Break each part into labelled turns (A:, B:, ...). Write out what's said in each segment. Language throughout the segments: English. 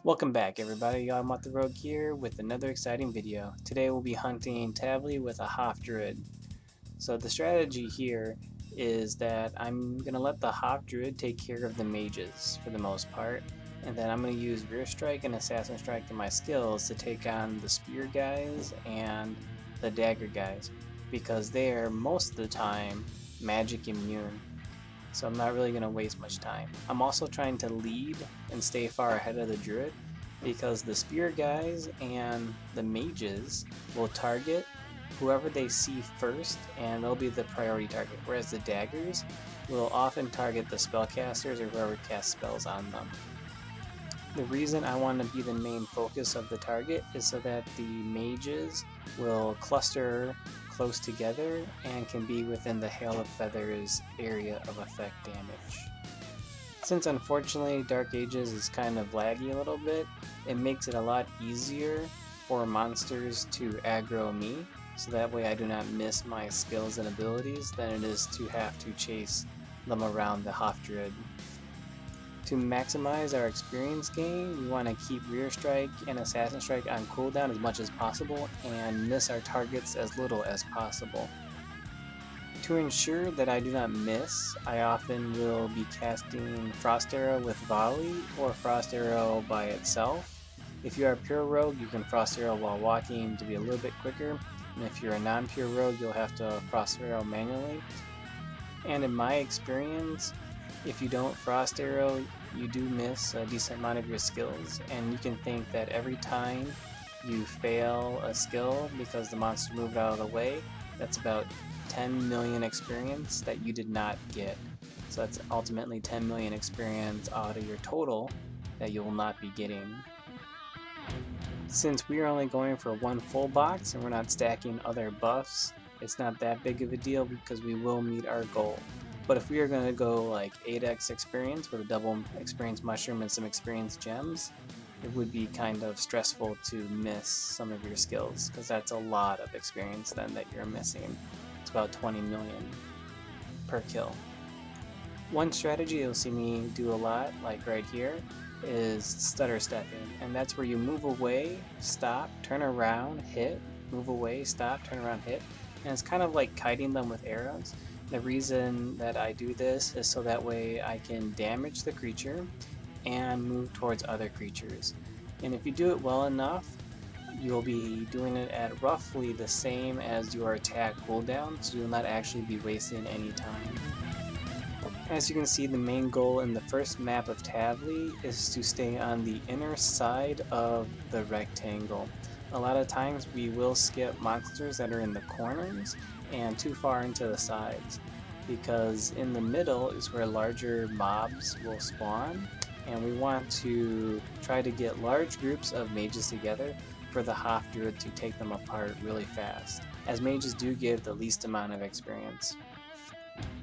A: Welcome back everybody, I'm the Rogue here with another exciting video. Today we'll be hunting Tavaly with a Hoff Druid. So the strategy here is that I'm going to let the Hoff Druid take care of the mages for the most part, and then I'm going to use Rear Strike and Assassin Strike in my skills to take on the Spear guys and the Dagger guys, because they are most of the time magic immune. So I'm not really going to waste much time. I'm also trying to lead and stay far ahead of the Druid, because the Spear guys and the mages will target whoever they see first, and they'll be the priority target, whereas the daggers will often target the spellcasters or whoever casts spells on them. The reason I want to be the main focus of the target is so that the mages will cluster close together and can be within the Hail of Feathers area of effect damage. Since unfortunately Dark Ages is kind of laggy a little bit, it makes it a lot easier for monsters to aggro me, so that way I do not miss my skills and abilities than it is to have to chase them around the Hoff Druid. To maximize our experience gain, we want to keep Rear Strike and Assassin Strike on cooldown as much as possible and miss our targets as little as possible. To ensure that I do not miss, I often will be casting Frost Arrow with Volley or Frost Arrow by itself. If you are a pure rogue, you can Frost Arrow while walking to be a little bit quicker, and if you're a non-pure rogue, you'll have to Frost Arrow manually. And in my experience, if you don't Frost Arrow, you do miss a decent amount of your skills, and you can think that every time you fail a skill because the monster moved out of the way, that's about 10 million experience that you did not get. So that's ultimately 10 million experience out of your total that you will not be getting. Since we are only going for one full box and we're not stacking other buffs, it's not that big of a deal because we will meet our goal. But if we are going to go like 8x experience with a double experience mushroom and some experience gems, it would be kind of stressful to miss some of your skills, because that's a lot of experience then that you're missing. It's about 20 million per kill. One strategy you'll see me do a lot, like right here, is stutter stepping, and that's where you move away, stop, turn around, hit, move away, stop, turn around, hit, and it's kind of like kiting them with arrows. The reason that I do this is so that way I can damage the creature and move towards other creatures. And if you do it well enough, you'll be doing it at roughly the same as your attack cooldown, so you'll not actually be wasting any time. As you can see, the main goal in the first map of Tavaly is to stay on the inner side of the rectangle. A lot of times we will skip monsters that are in the corners and too far into the sides, because in the middle is where larger mobs will spawn, and we want to try to get large groups of mages together for the Hoff Druid to take them apart really fast, as mages do give the least amount of experience.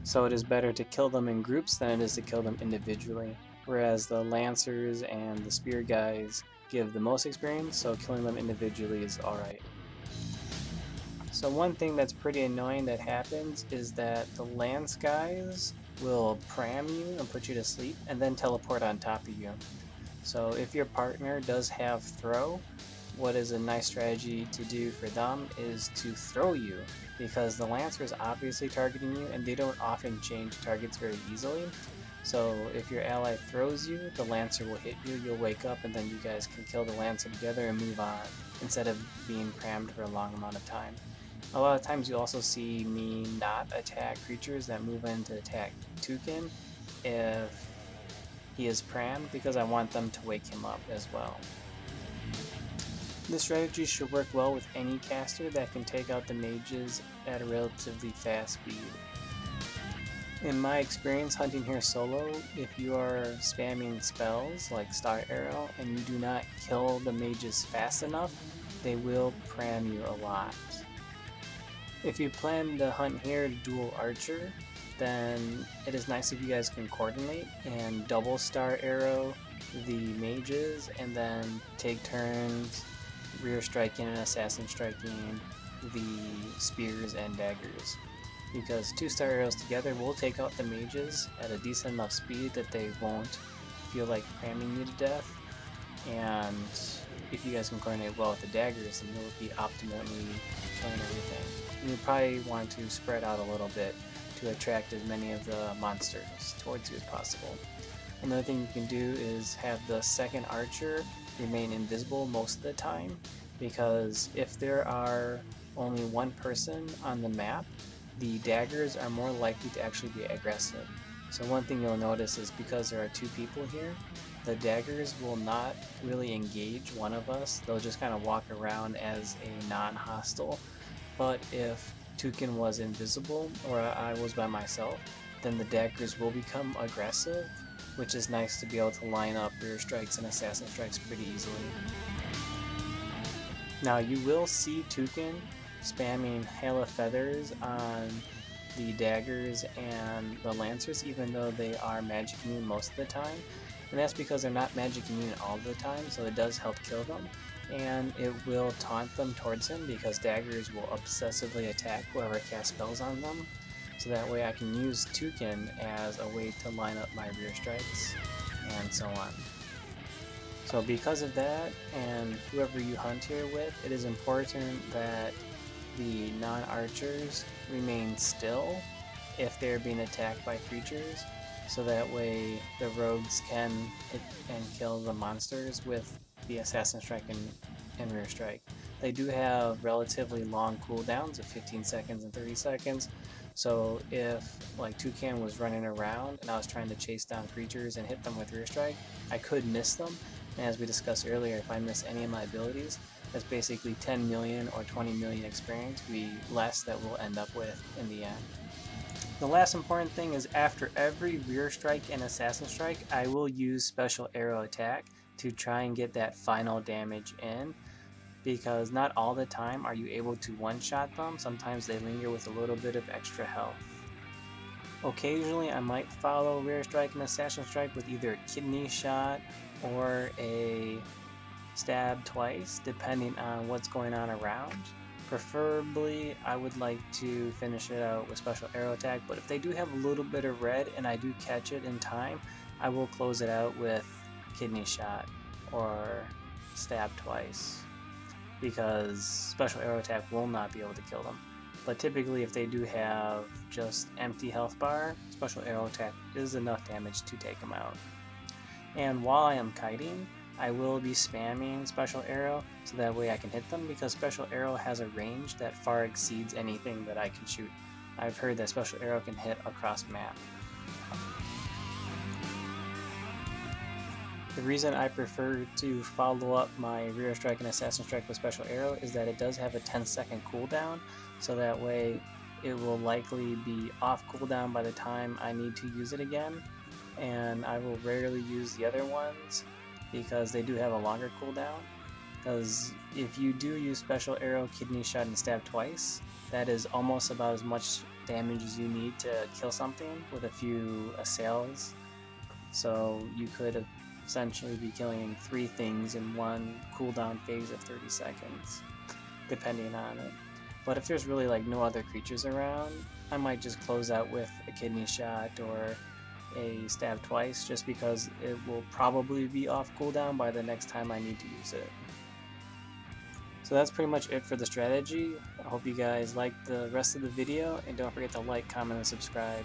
A: So it is better to kill them in groups than it is to kill them individually, whereas the Lancers and the Spear guys give the most experience, so killing them individually is alright. So one thing that's pretty annoying that happens is that the Lance guys will pram you and put you to sleep and then teleport on top of you. So if your partner does have throw, what is a nice strategy to do for them is to throw you, because the Lancer is obviously targeting you and they don't often change targets very easily. So if your ally throws you, the Lancer will hit you, you'll wake up, and then you guys can kill the Lancer together and move on, instead of being crammed for a long amount of time. A lot of times you'll also see me not attack creatures that move in to attack Toucan if he is crammed, because I want them to wake him up as well. This strategy should work well with any caster that can take out the mages at a relatively fast speed. In my experience hunting here solo, if you are spamming spells like Star Arrow and you do not kill the mages fast enough, they will pram you a lot. If you plan to hunt here dual archer, then it is nice if you guys can coordinate and double Star Arrow the mages and then take turns rear striking and assassin striking the spears and daggers, because 2 Star Arrows together will take out the mages at a decent enough speed that they won't feel like cramming you to death, and if you guys can coordinate well with the daggers, then you'll be optimally killing everything. And you probably want to spread out a little bit to attract as many of the monsters towards you as possible. Another thing you can do is have the second archer remain invisible most of the time, because if there are only one person on the map, the daggers are more likely to actually be aggressive. So one thing you'll notice is because there are two people here, the daggers will not really engage one of us. They'll just kind of walk around as a non-hostile. But if Toucan was invisible or I was by myself, then the daggers will become aggressive, which is nice to be able to line up rear strikes and assassin strikes pretty easily. Now you will see Toucan spamming Hail of Feathers on the daggers and the lancers, even though they are magic immune most of the time, and that's because they're not magic immune all the time, so it does help kill them, and it will taunt them towards him because daggers will obsessively attack whoever casts spells on them, so that way I can use Toucan as a way to line up my rear strikes and so on. So because of that, and whoever you hunt here with, it is important that the non-archers remain still if they're being attacked by creatures, so that way the rogues can hit and kill the monsters with the assassin strike and rear strike. They do have relatively long cooldowns of 15 seconds and 30 seconds, so if like Toucan was running around and I was trying to chase down creatures and hit them with rear strike, I could miss them, and as we discussed earlier, if I miss any of my abilities, that's basically 10 million or 20 million experience less that we'll end up with in the end. The last important thing is after every rear strike and assassin strike, I will use special arrow attack to try and get that final damage in, because not all the time are you able to one-shot them. Sometimes they linger with a little bit of extra health. Occasionally I might follow rear strike and assassin strike with either a kidney shot or a stab twice, depending on what's going on around. Preferably I would like to finish it out with special arrow attack, but if they do have a little bit of red and I do catch it in time, I will close it out with kidney shot or stab twice, because special arrow attack will not be able to kill them. But typically if they do have just empty health bar, special arrow attack is enough damage to take them out. And while I am kiting, I will be spamming special arrow so that way I can hit them, because special arrow has a range that far exceeds anything that I can shoot. I've heard that special arrow can hit across map. The reason I prefer to follow up my rear strike and assassin strike with special arrow is that it does have a 10-second cooldown, so that way it will likely be off cooldown by the time I need to use it again, and I will rarely use the other ones because they do have a longer cooldown. Because if you do use special arrow, kidney shot, and stab twice, that is almost about as much damage as you need to kill something with a few assails. So you could essentially be killing 3 things in one cooldown phase of 30 seconds, depending on it. But if there's really like no other creatures around, I might just close out with a kidney shot or a stab twice, just because it will probably be off cooldown by the next time I need to use it. So that's pretty much it for the strategy. I hope you guys liked the rest of the video, and don't forget to like, comment, and subscribe.